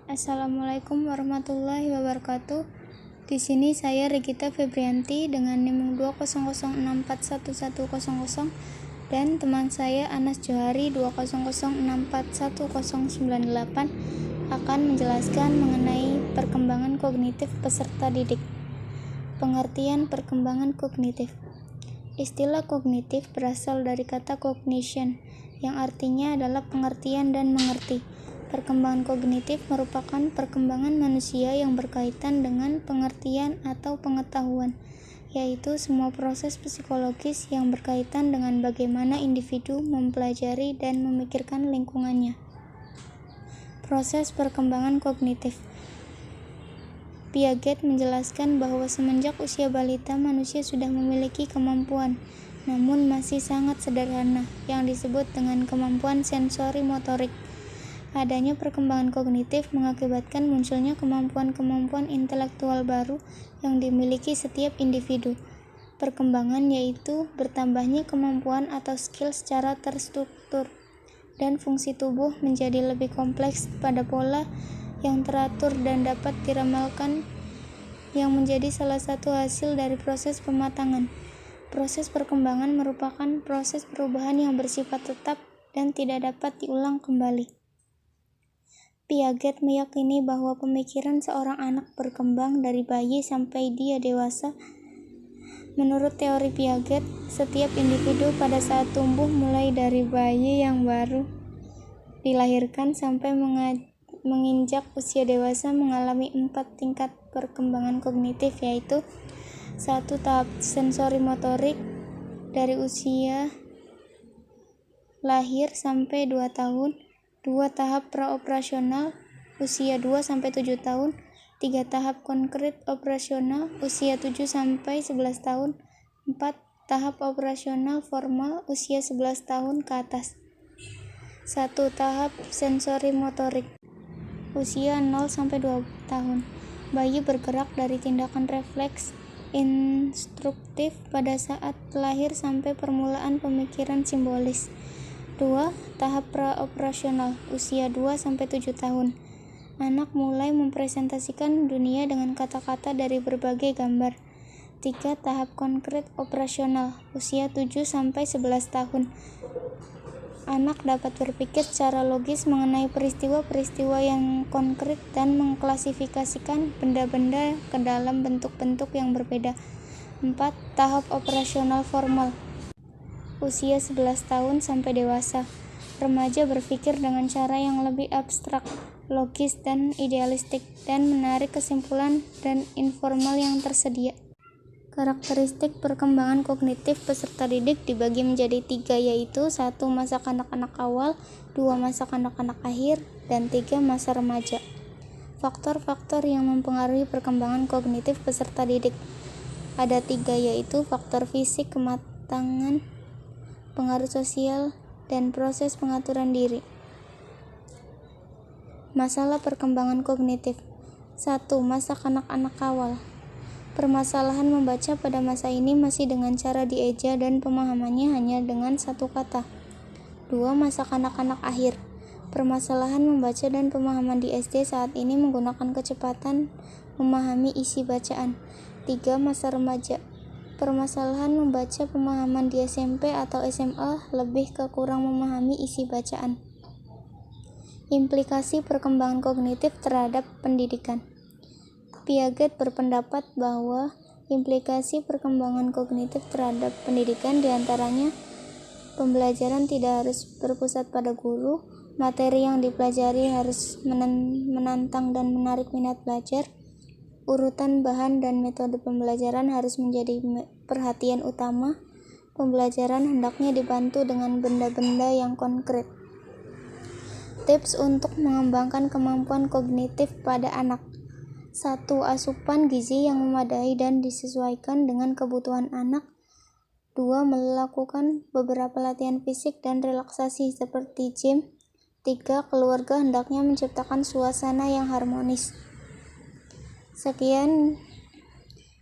Assalamualaikum warahmatullahi wabarakatuh. Di sini saya Regita Febrianti dengan NIM 200641100 dan teman saya Anas Johari 200641098 akan menjelaskan mengenai perkembangan kognitif peserta didik. Pengertian perkembangan kognitif. Istilah kognitif berasal dari kata cognition, yang artinya adalah pengertian dan mengerti. Perkembangan kognitif merupakan perkembangan manusia yang berkaitan dengan pengertian atau pengetahuan, yaitu semua proses psikologis yang berkaitan dengan bagaimana individu mempelajari dan memikirkan lingkungannya. Proses perkembangan kognitif. Piaget menjelaskan bahwa semenjak usia balita manusia sudah memiliki kemampuan, namun masih sangat sederhana, yang disebut dengan kemampuan sensori motorik. Adanya perkembangan kognitif mengakibatkan munculnya kemampuan-kemampuan intelektual baru yang dimiliki setiap individu. Perkembangan yaitu bertambahnya kemampuan atau skill secara terstruktur, dan fungsi tubuh menjadi lebih kompleks pada pola yang teratur dan dapat diramalkan, yang menjadi salah satu hasil dari proses pematangan. Proses perkembangan merupakan proses perubahan yang bersifat tetap dan tidak dapat diulang kembali. Piaget meyakini bahwa pemikiran seorang anak berkembang dari bayi sampai dia dewasa. Menurut teori Piaget, setiap individu pada saat tumbuh mulai dari bayi yang baru dilahirkan sampai menginjak usia dewasa mengalami 4 tingkat perkembangan kognitif, yaitu 1. Tahap sensori motorik dari usia lahir sampai 2 tahun. 2. Tahap praoperasional usia 2-7 tahun. 3. Tahap konkret operasional usia 7-11 tahun. 4. Tahap operasional formal usia 11 tahun ke atas. 1. Tahap sensori motorik usia 0-2 tahun. Bayi bergerak dari tindakan refleks instruktif pada saat lahir sampai permulaan pemikiran simbolis. 2. Tahap praoperasional usia 2-7 tahun. Anak mulai mempresentasikan dunia dengan kata-kata dari berbagai gambar. 3. Tahap konkret operasional usia 7-11 tahun. Anak dapat berpikir secara logis mengenai peristiwa-peristiwa yang konkret dan mengklasifikasikan benda-benda ke dalam bentuk-bentuk yang berbeda. 4. Tahap operasional formal usia 11 tahun sampai dewasa. Remaja berpikir dengan cara yang lebih abstrak, logis, dan idealistik, dan menarik kesimpulan dan informal yang tersedia. Karakteristik perkembangan kognitif peserta didik dibagi menjadi 3, yaitu 1. Masa kanak-kanak awal, 2. Masa kanak-kanak akhir, dan 3. Masa remaja. Faktor-faktor yang mempengaruhi perkembangan kognitif peserta didik ada 3, yaitu faktor fisik, kematangan, pengaruh sosial, dan proses pengaturan diri. Masalah perkembangan kognitif. 1. Masa kanak-kanak awal. Permasalahan membaca pada masa ini masih dengan cara dieja dan pemahamannya hanya dengan 1 kata. 2. Masa kanak-kanak akhir. Permasalahan membaca dan pemahaman di SD saat ini menggunakan kecepatan memahami isi bacaan. 3. Masa remaja. Permasalahan membaca pemahaman di SMP atau SMA lebih ke kurang memahami isi bacaan. Implikasi perkembangan kognitif terhadap pendidikan. Piaget berpendapat bahwa implikasi perkembangan kognitif terhadap pendidikan diantaranya pembelajaran tidak harus berpusat pada guru, materi yang dipelajari harus menantang dan menarik minat belajar, urutan bahan dan metode pembelajaran harus menjadi perhatian utama, pembelajaran hendaknya dibantu dengan benda-benda yang konkret. Tips untuk mengembangkan kemampuan kognitif pada anak. 1. Asupan gizi yang memadai dan disesuaikan dengan kebutuhan anak. 2. Melakukan beberapa latihan fisik dan relaksasi seperti gym. 3. Keluarga hendaknya menciptakan suasana yang harmonis. Sekian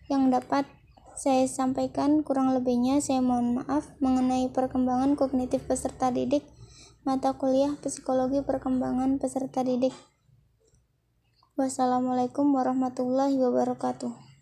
yang dapat saya sampaikan, kurang lebihnya saya mohon maaf, mengenai perkembangan kognitif peserta didik mata kuliah Psikologi Perkembangan Peserta Didik. Wassalamualaikum warahmatullahi wabarakatuh.